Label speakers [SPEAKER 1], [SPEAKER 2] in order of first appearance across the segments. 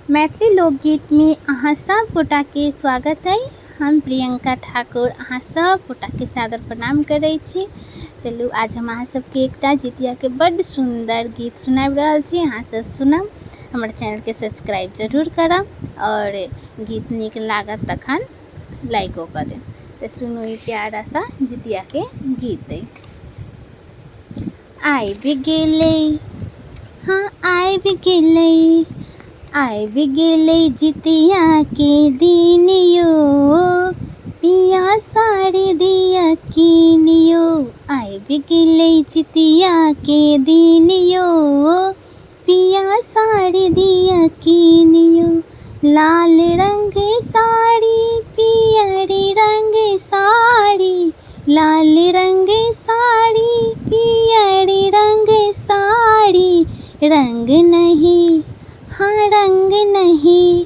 [SPEAKER 1] मैथिली लोकगीत में अहाँ सब गोटा के स्वागत है। हम प्रियंका ठाकुर अहाँ सब गोटा के सादर प्रणाम करै छी। चलू आज हम अहाँ सबके एकटा जितिया के बड्ड सुंदर गीत सुनाबि रहल छी। अहाँ सब सुनब, हमर चैनल के सब्सक्राइब जरूर करब और गीत नीक लागत तखन लाइको कऽ देब। तो सुनू ई प्यारा सा जितिया के गीत है। आबि गेलै, हाँ आबि गेलै, आबि गेलै जितिया के दिन यो, पिया साड़ी दिया कीन यो। आबि गेलै जितिया के दिन यो, पिया साड़ी दिया कीन यो। लाल रंग साड़ी पियरी रंग साड़ी, लाल रंग साड़ी पियरी रंग साड़ी। रंग नहीं, हाँ रंग नहीं,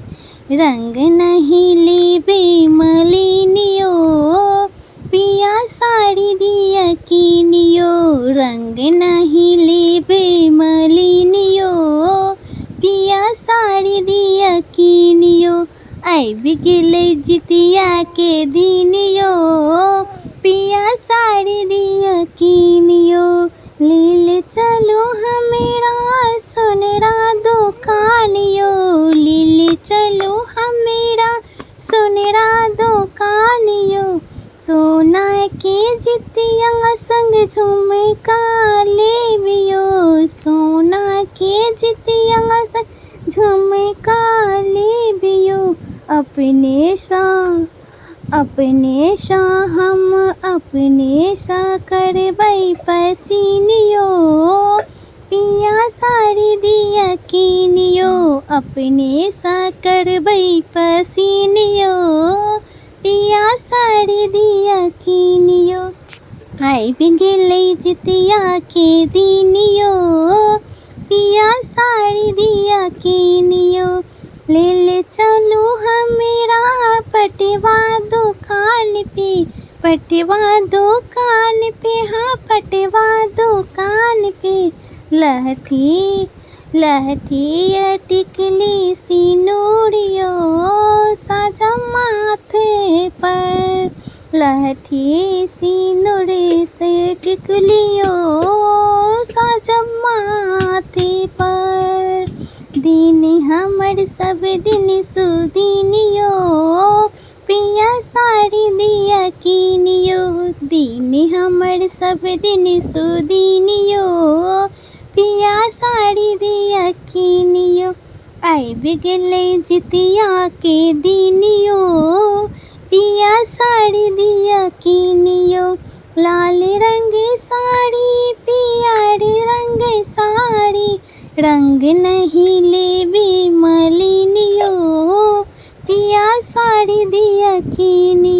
[SPEAKER 1] रंग नहीं लेबे मलिनियो, पिया साड़ी दिया कीनियो। रंग नहीं लेबे मलिनियो, पिया साड़ी दिया कीनियो। आबि गेलै जितिया के दिन यो, पिया साड़ी दिया कीनियो। ले चलो हमेरा सोनरा दुकान यो, ले चलो हमेरा सोनरा दुकान यो। सोना के जितिया संग झुमका लेबियो, सोना के जितिया संग झुमका लेबियो। अपने सा हम अपने सा करबै पसीनियो, पिया साड़ी दिया कीनियो। अपने सा करबै पसीनियो, पिया साड़ी दिया कीनियो। आबि गेलै जितिया के दिन यो, पिया साड़ी दिया कीनियो। ले चलो हमेरा पटवा दुकान पे, पटवा दुकान पे, हाँ पटवा दुकान पे। लहठी लहठी टिकली सिनूरियो, साजा माथे पर। लहठी सिंदूर से टिकलियो, साजा माथे पर। दिन हमर सब दिन सुदिनियो, पिया साड़ी दिया कीनियो। दिन हमर सब दिन सुदिनियो, पिया साड़ी दिया कीनियो। आबि गेलै जितिया के दिन यो, पिया साड़ी दिया कीनियो। लाल रंग साड़ी पियरी रंग साड़ी, रंग नहीं लेबे मलिनियो, पिया साड़ी दिया कीनियो।